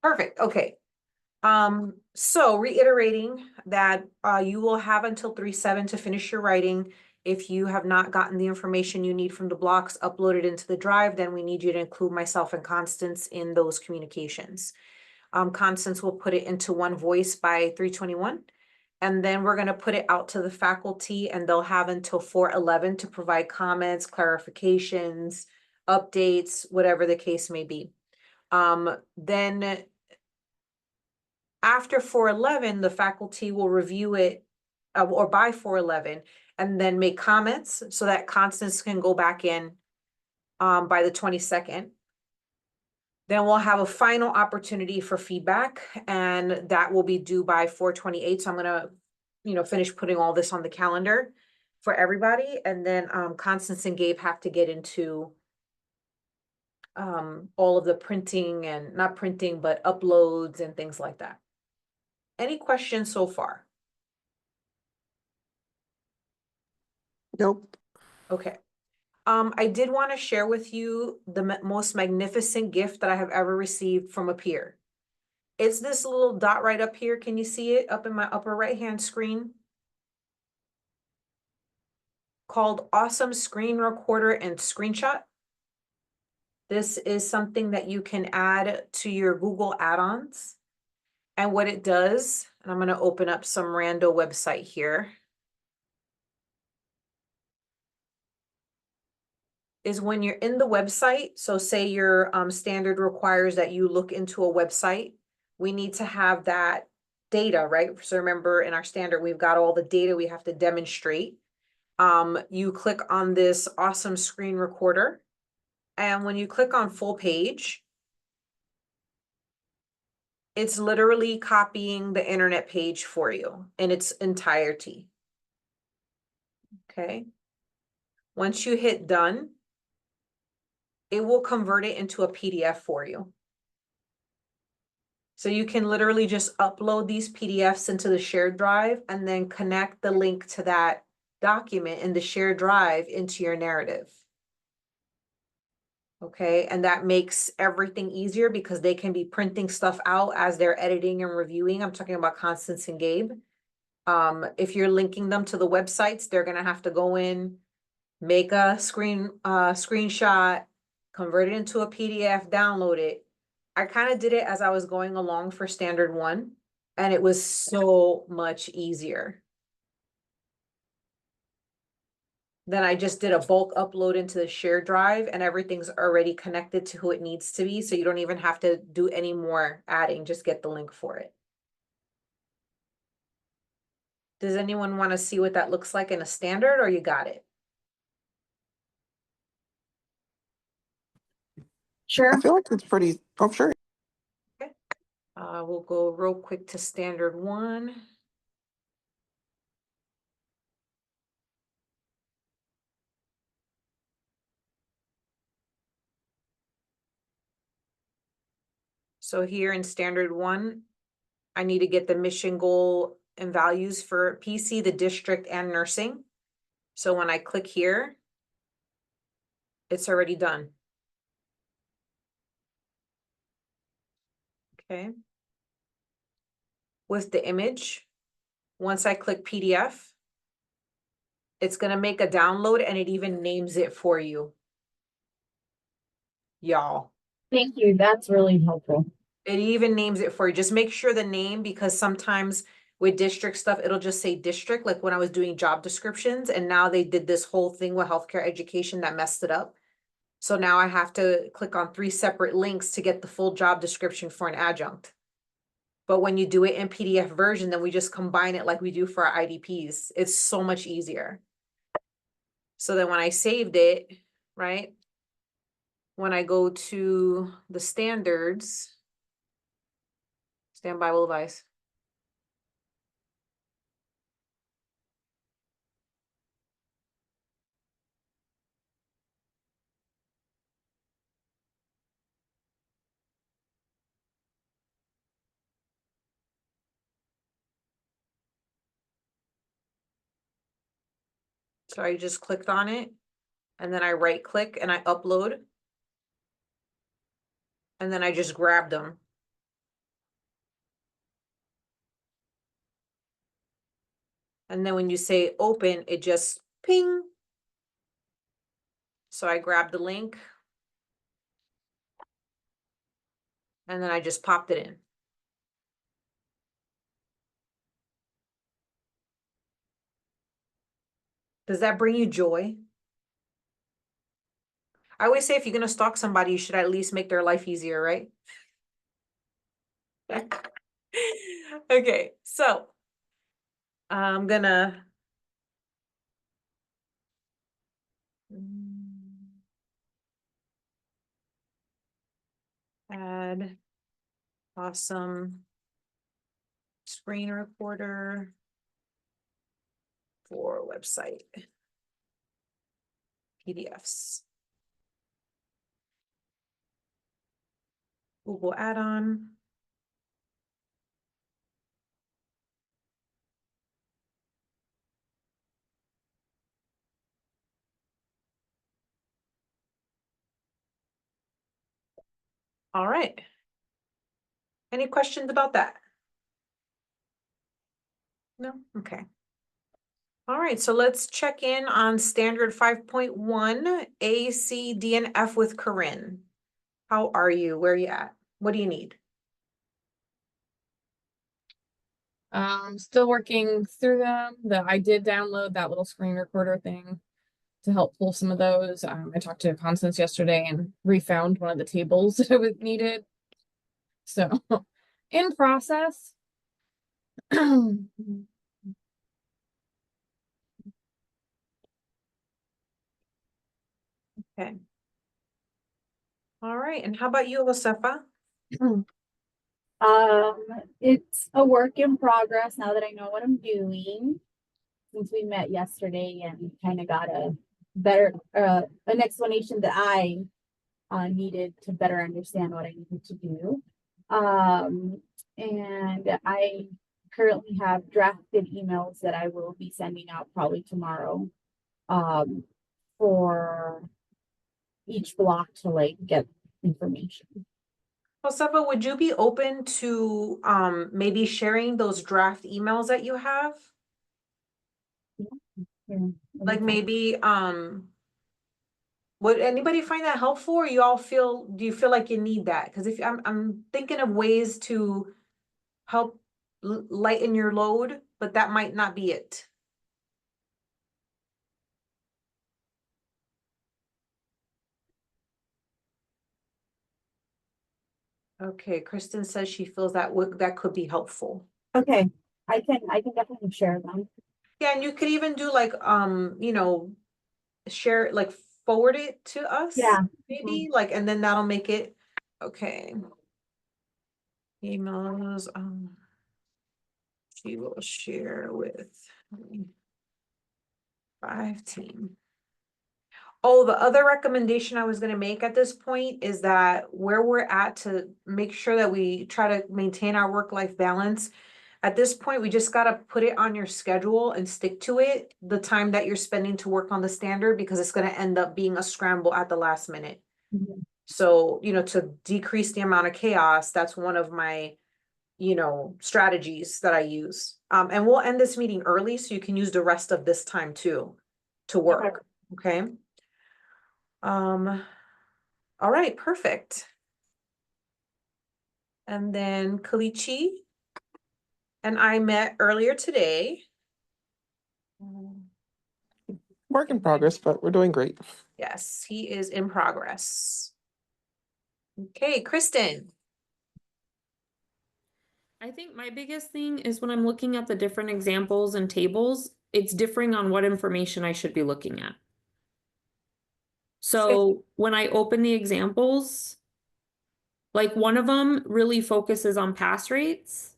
Perfect, okay. So reiterating that you will have until 3/7 to finish your writing. If you have not gotten the information you need from the blocks uploaded into the drive, then we need you to include myself and Constance in those communications. Constance will put it into one voice by 3/21. And then we're gonna put it out to the faculty and they'll have until 4/11 to provide comments, clarifications, updates, whatever the case may be. Then after 4/11, the faculty will review it or by 4/11 and then make comments so that Constance can go back in by the 22nd. Then we'll have a final opportunity for feedback and that will be due by 4/28. So I'm gonna, finish putting all this on the calendar for everybody. And then Constance and Gabe have to get into all of the printing and not printing, but uploads and things like that. Any questions so far? Nope. Okay. I did want to share with you the most magnificent gift that I have ever received from a peer. It's this little dot right up here. Can you see it up in my upper right-hand screen? Called Awesome Screen Recorder and Screenshot. This is something that you can add to your Google add-ons. And what it does, and I'm going to open up some rando website here, is when you're in the website, so say your standard requires that you look into a website, we need to have that data, right? So remember in our standard, we've got all the data we have to demonstrate. You click on this awesome screen recorder, and when you click on full page, it's literally copying the internet page for you in its entirety. Okay. Once you hit done, it will convert it into a PDF for you. So you can literally just upload these PDFs into the shared drive and then connect the link to that document in the shared drive into your narrative. Okay, and that makes everything easier because they can be printing stuff out as they're editing and reviewing. I'm talking about Constance and Gabe. If you're linking them to the websites, they're gonna have to go in, make a screenshot, convert it into a PDF, download it. I kind of did it as I was going along for standard one, and it was so much easier. Then I just did a bulk upload into the shared drive and everything's already connected to who it needs to be. So you don't even have to do any more adding, just get the link for it. Does anyone want to see what that looks like in a standard, or you got it? Sure. I feel like it's pretty, oh, sure. Okay. We'll go real quick to standard one. So here in standard one, I need to get the mission, goal, and values for PC, the district, and nursing. So when I click here, it's already done. Okay. With the image, once I click PDF, it's going to make a download and it even names it for you. Y'all. Thank you. That's really helpful. It even names it for you. Just make sure the name, because sometimes with district stuff, it'll just say district, like when I was doing job descriptions, and now they did this whole thing with healthcare education that messed it up. So now I have to click on 3 separate links to get the full job description for an adjunct. But when you do it in PDF version, then we just combine it like we do for our IDPs. It's so much easier. So then when I saved it, right? When I go to the standards, standby will advise. So I just clicked on it and then I right click and I upload. And then I just grabbed them. And then when you say open, it just ping. So I grabbed the link. And then I just popped it in. Does that bring you joy? I always say if you're going to stalk somebody, you should at least make their life easier, right? Okay, so I'm gonna add awesome screen recorder for website PDFs. Google add-on. All right. Any questions about that? No? Okay. All right, so let's check in on standard 5.1, A, C, D, and F with Corinne. How are you? Where are you at? What do you need? Still working through them. I did download that little screen recorder thing to help pull some of those. I talked to Constance yesterday and refound one of the tables that I was needed. So in process. Okay. All right, and how about you, Josefa? It's a work in progress now that I know what I'm doing. Since we met yesterday and kind of got a better, an explanation that I needed to better understand what I needed to do. And I currently have drafted emails that I will be sending out probably tomorrow, for each block to like get information. Josefa, would you be open to maybe sharing those draft emails that you have? Yeah. Like maybe would anybody find that helpful, or you all feel, do you feel like you need that? Because if I'm thinking of ways to help lighten your load, but that might not be it. Okay, Kristen says she feels that that could be helpful. Okay, I can definitely share them. Yeah, and you could even do like you know, share, like forward it to us. Yeah. Maybe like, and then that'll make it okay. Emails, she will share with 5 team. Oh, the other recommendation I was gonna make at this point is that where we're at, to make sure that we try to maintain our work-life balance. At this point, we just gotta put it on your schedule and stick to it, the time that you're spending to work on the standard, because it's gonna end up being a scramble at the last minute. Mhm. So, you know, to decrease the amount of chaos, that's one of my, you know, strategies that I use. And we'll end this meeting early so you can use the rest of this time too to work. Okay. All right, perfect. And then Kalichi and I met earlier today. Work in progress, but we're doing great. Yes, he is in progress. Okay, Kristen. I think my biggest thing is when I'm looking at the different examples and tables, it's differing on what information I should be looking at. So when I open the examples, like one of them really focuses on pass rates.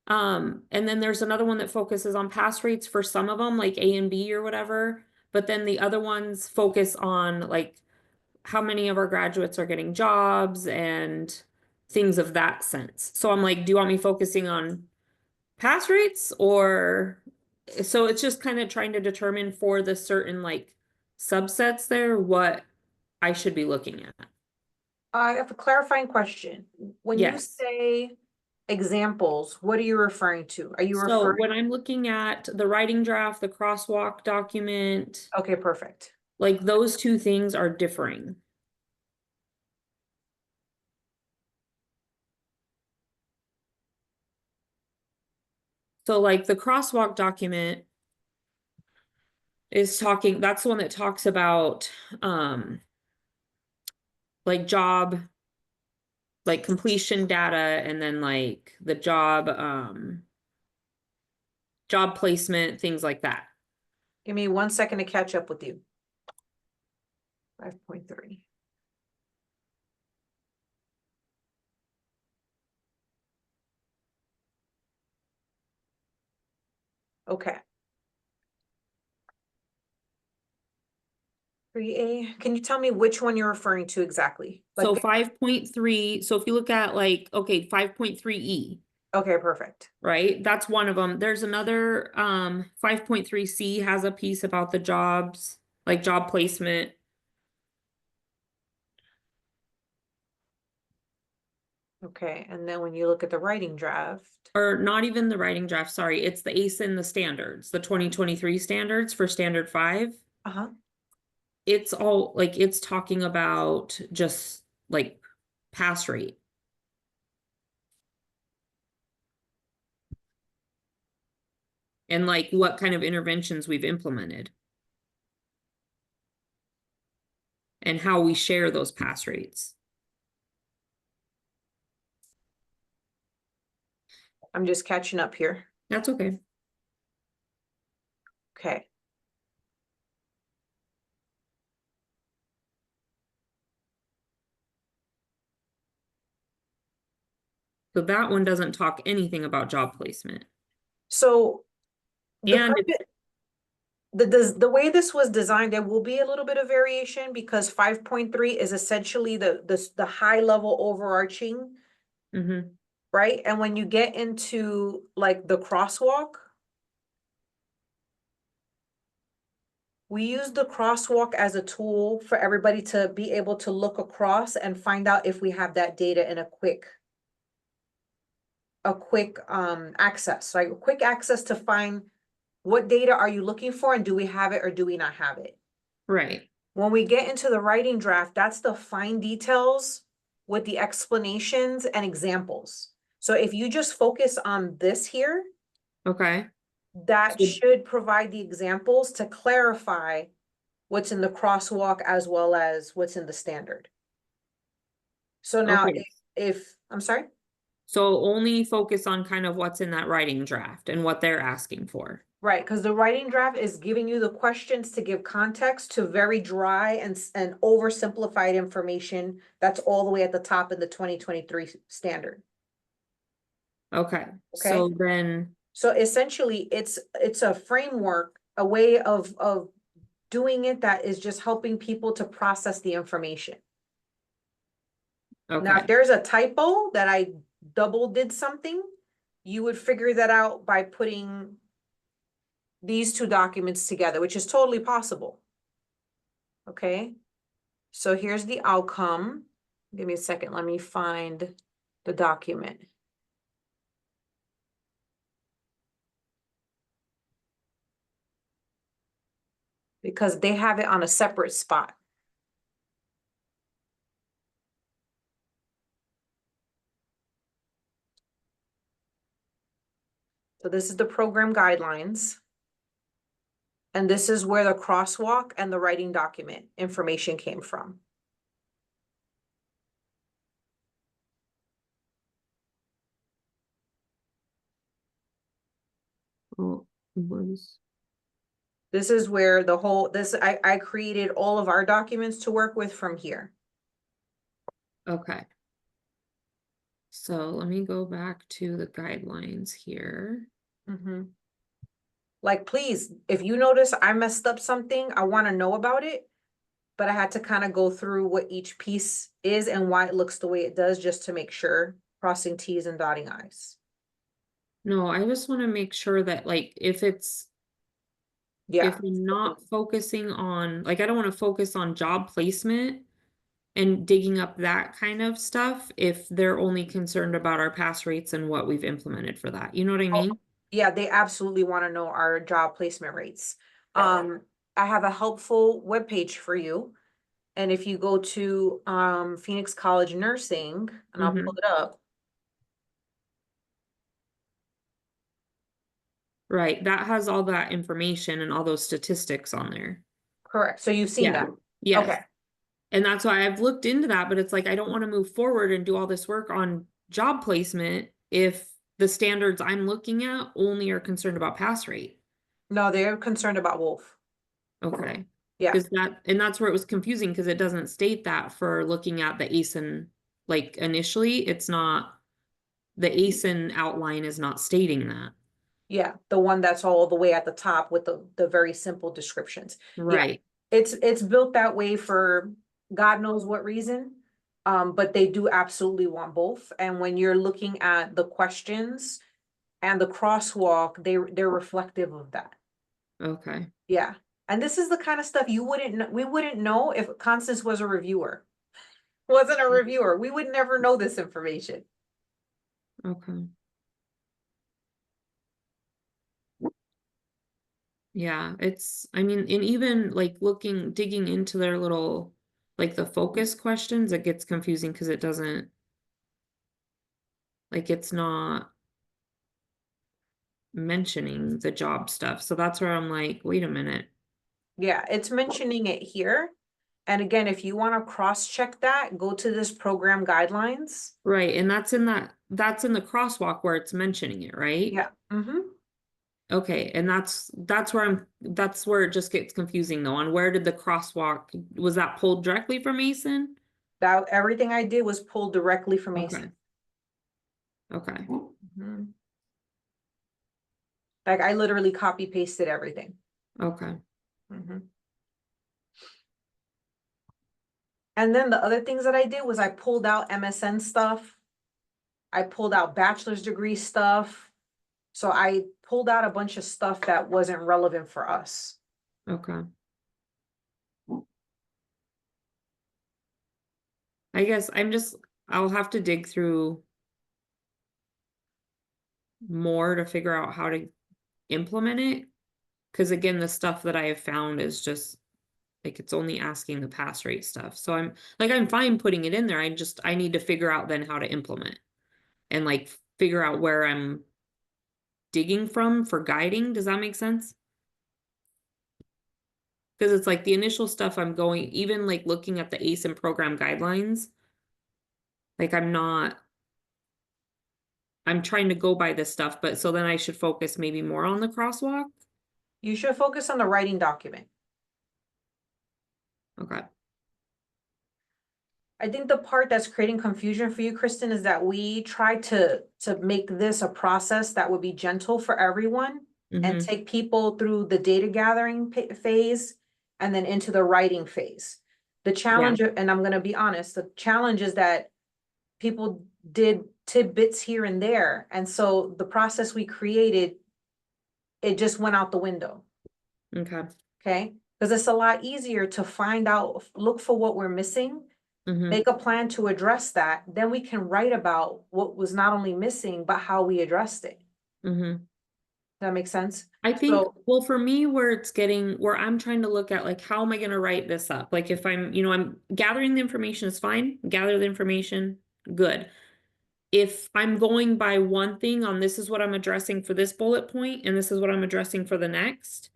And then there's another one that focuses on pass rates for some of them, like A and B or whatever. But then the other ones focus on like how many of our graduates are getting jobs and things of that sense. So I'm like, do you want me focusing on pass rates, or so it's just kind of trying to determine for the certain like subsets there what I should be looking at. I have a clarifying question. When you Yes. say examples, what are you referring to? Are you So referring? when I'm looking at the writing draft, the crosswalk document, Okay, perfect. like those two things are differing. So like the crosswalk document is talking, that's the one that talks about like job, like completion data, and then like the job placement, things like that. Give me 1 second to catch up with you. 5.3. Okay. 3A, can you tell me which one you're referring to exactly? So Like, 5.3, so if you look at like, okay, 5.3E, okay, perfect. right? That's one of them. There's another 5.3C has a piece about the jobs, like job placement. Okay, and then when you look at the writing draft, Or not even the writing draft, sorry, it's the ACE the standards, the 2023 standards for standard 5. uh-huh, It's all like it's talking about just like pass rate. And like what kind of interventions we've implemented. And how we share those pass rates. I'm just catching up here. That's okay. Okay, So that one doesn't talk anything about job placement. so the And purpose, the way this was designed, there will be a little bit of variation because 5.3 is essentially the high level overarching, mhm, right? And when you get into like the crosswalk, we use the crosswalk as a tool for everybody to be able to look across and find out if we have that data in a quick access, like a quick access to find what data are you looking for and do we have it or do we not have it? right. When we get into the writing draft, that's the fine details with the explanations and examples. So if you just focus on this here, Okay. that So- should provide the examples to clarify what's in the crosswalk as well as what's in the standard. So now Okay. if I'm sorry, So only focus on kind of what's in that writing draft and what they're asking for. right, because the writing draft is giving you the questions to give context to very dry and oversimplified information that's all the way at the top in the 2023 standard. Okay. Okay. So then, So essentially, it's a framework, a way of doing it that is just helping people to process the information. Now, if okay. there's a typo that I double did something, you would figure that out by putting these two documents together, which is totally possible. Okay, so here's the outcome. Give me a second, let me find the document. Because they have it on a separate spot. So this is the program guidelines. And this is where the crosswalk and the writing document information came from. Oh, was This is where the whole, I created all of our documents to work with from here. okay. So let me go back to the guidelines here. Like, please, if you notice I messed up something, I want to know about it. But I had to kind of go through what each piece is and why it looks the way it does, just to make sure, crossing T's and dotting I's. No, I just want to make sure that like if it's Yeah, if I'm not focusing on like I don't want to focus on job placement and digging up that kind of stuff if they're only concerned about our pass rates and what we've implemented for that. You know what I mean? Yeah, they absolutely want to know our job placement rates. I have a helpful webpage for you. And if you go to Phoenix College Nursing, and I'll pull it up. Right. That has all that information and all those statistics on there. Correct. So you've seen Yeah. that. Yes. Okay. And that's why I've looked into that, but it's like I don't want to move forward and do all this work on job placement if the standards I'm looking at only are concerned about pass rate. No, they're concerned about Wolf. Okay. Yeah. Because that's where it was confusing because it doesn't state that for looking at the ASIN, like initially, it's not, the ASIN outline is not stating that. Yeah, the one that's all the way at the top with the very simple descriptions. Right. It's built that way for God knows what reason. But they do absolutely want both. And when you're looking at the questions and the crosswalk, they're reflective of that. Okay. Yeah. And this is the kind of stuff we wouldn't know if Constance was a reviewer. Wasn't a reviewer. We would never know this information. Okay. Yeah, I mean, and even like digging into their little, like the focus questions, it gets confusing because it doesn't, like, it's not mentioning the job stuff. So that's where I'm like, wait a minute. Yeah, it's mentioning it here. And again, if you want to cross-check that, go to this program guidelines. Right. And that's in the crosswalk where it's mentioning it, right? Yeah. Mm-hmm. Okay. And that's where it just gets confusing though. On where did the crosswalk, was that pulled directly from Mason? That everything I did was pulled directly from Okay. Mason. Okay. Mhm. Like I literally copy pasted everything. Okay. Mhm. And then the other things that I did was I pulled out MSN stuff. I pulled out bachelor's degree stuff. So I pulled out a bunch of stuff that wasn't relevant for us. Okay. I guess I'll have to dig through more to figure out how to implement it. Cause again, the stuff that I have found is just like, it's only asking the pass rate stuff. So I'm fine putting it in there. I need to figure out then how to implement and like figure out where I'm digging from for guiding. Does that make sense? Cause it's like the initial stuff I'm going, even like looking at the ASIN program guidelines, like I'm trying to go by this stuff, but so then I should focus maybe more on the crosswalk. You should focus on the writing document. Okay. I think the part that's creating confusion for you, Kristen, is that we try to make this a process that would be gentle for everyone and Mhm. take people through the data gathering phase and then into the writing phase. The challenge, and I'm gonna be honest, the challenge is that people did tidbits here and there, and so the process we created, it just went out the window. Okay. Okay, because it's a lot easier to find out, look for what we're missing, Mhm. make a plan to address that, then we can write about what was not only missing, but how we addressed it. Mhm. Does that make sense? I think, So, well, for me, where I'm trying to look at, like, how am I going to write this up? Like, if I'm gathering the information is fine, gather the information, good. If I'm going by one thing on this is what I'm addressing for this bullet point, and this is what I'm addressing for the next,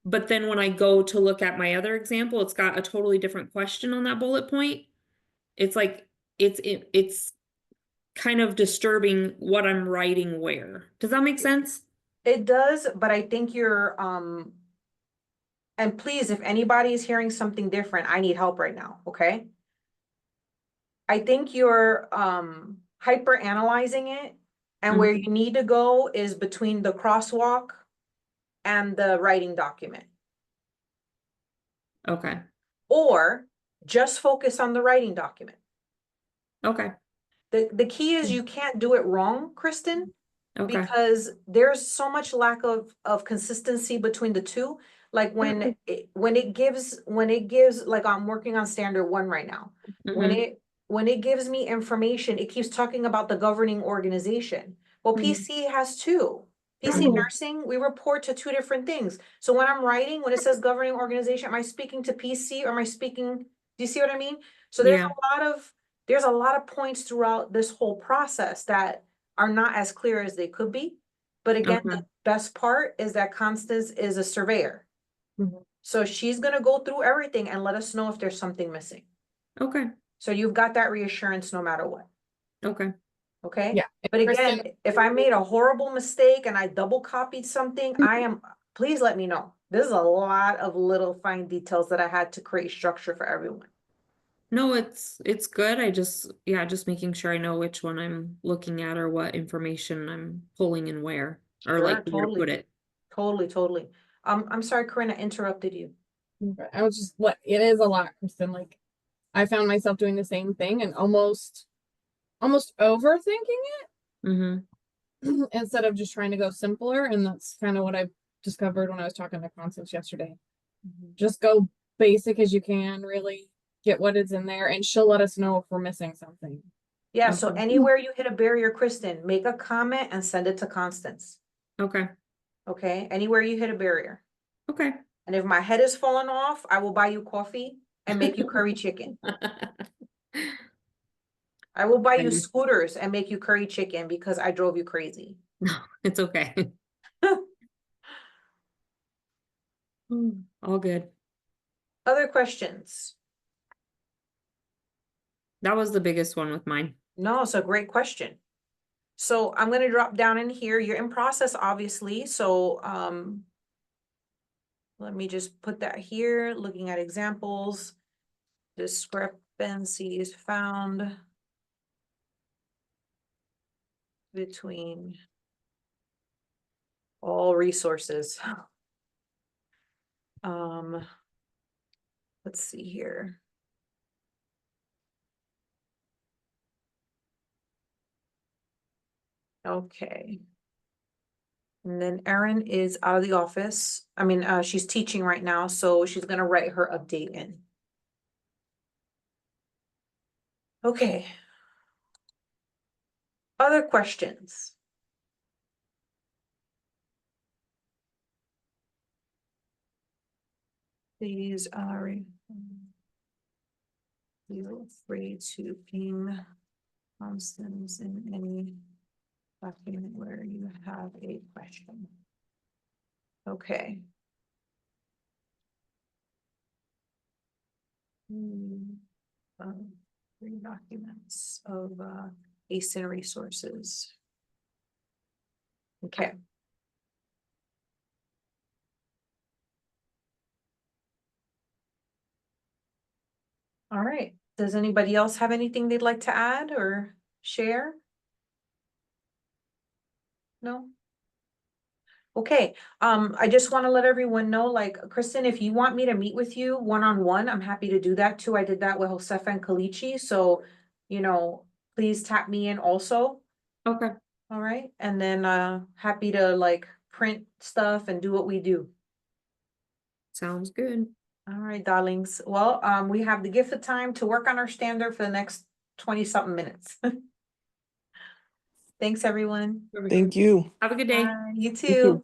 but then when I go to look at my other example, it's got a totally different question on that bullet point. It's like, it's kind of disturbing what I'm writing where. Does that make sense? it does, but I think you're, and please, if anybody is hearing something different, I need help right now, okay? I think you're, hyper analyzing it, and where you need to go is between the crosswalk and the writing document. Okay. Or just focus on the writing document. Okay. The key is you can't do it wrong, Kristen, Okay. because there's so much lack of consistency between the two. Like when it gives, like I'm working on standard 1 right now. Mhm. When it gives me information, it keeps talking about the governing organization. Well, Mhm. PC has 2. PC Mhm. nursing, we report to 2 different things. So when I'm writing, when it says governing organization, am I speaking to PC or am I speaking, do you see what I mean? So Yeah. there's a lot of points throughout this whole process that are not as clear as they could be. But again, Okay. the best part is that Constance is a surveyor. Mhm. So she's gonna go through everything and let us know if there's something missing. Okay. So you've got that reassurance no matter what, Okay. okay? Yeah. and But again, Kristen- if I made a horrible mistake and I double copied something, please let me know. There's a lot of little fine details that I had to create structure for everyone. No, it's good. I just making sure I know which one I'm looking at or what information I'm pulling and where, or Sure, like where to put totally. it. Totally. I'm sorry, Corinne, I interrupted you. Okay, I was just it is a lot, Kristen. Like I found myself doing the same thing and almost overthinking Mm-hmm. it instead of just trying to go simpler. And that's kind of what I discovered when I was talking to Constance yesterday. Just go basic as you can, really get what is in there, and she'll let us know if we're missing something. Yeah, so Okay. anywhere you hit a barrier, Kristen, make a comment and send it to Constance, Okay. okay? Anywhere you hit a barrier. Okay. And if my head is falling off, I will buy you coffee and make you curry chicken. I will buy you Okay. scooters and make you curry chicken because I drove you crazy. No, it's okay. All good. Other questions? That was the biggest one with mine. No, it's a great question. So I'm gonna drop down in here. You're in process, obviously, so let me just put that here, looking at examples. Discrepancies found between all resources. Let's see here. Okay. And then Erin is out of the office. I mean, she's teaching right now, so she's gonna write her update in. Okay. Other questions? Please, feel free to ping Constance in any document where you have a question. Okay. Three documents of ASIN resources. Okay. All right. Does anybody else have anything they'd like to add or share? No? Okay, I just want to let everyone know, like, Kristen, if you want me to meet with you one-on-one, I'm happy to do that too. I did that with Josefa and Kalichi, so, please tap me in also, Okay. all right? And then, happy to like print stuff and do what we do. Sounds good. All right, darlings. Well, we have the gift of time to work on our standard for the next 20-something minutes. Thanks, everyone. Thank you. Have a good day. Bye. You You too. too.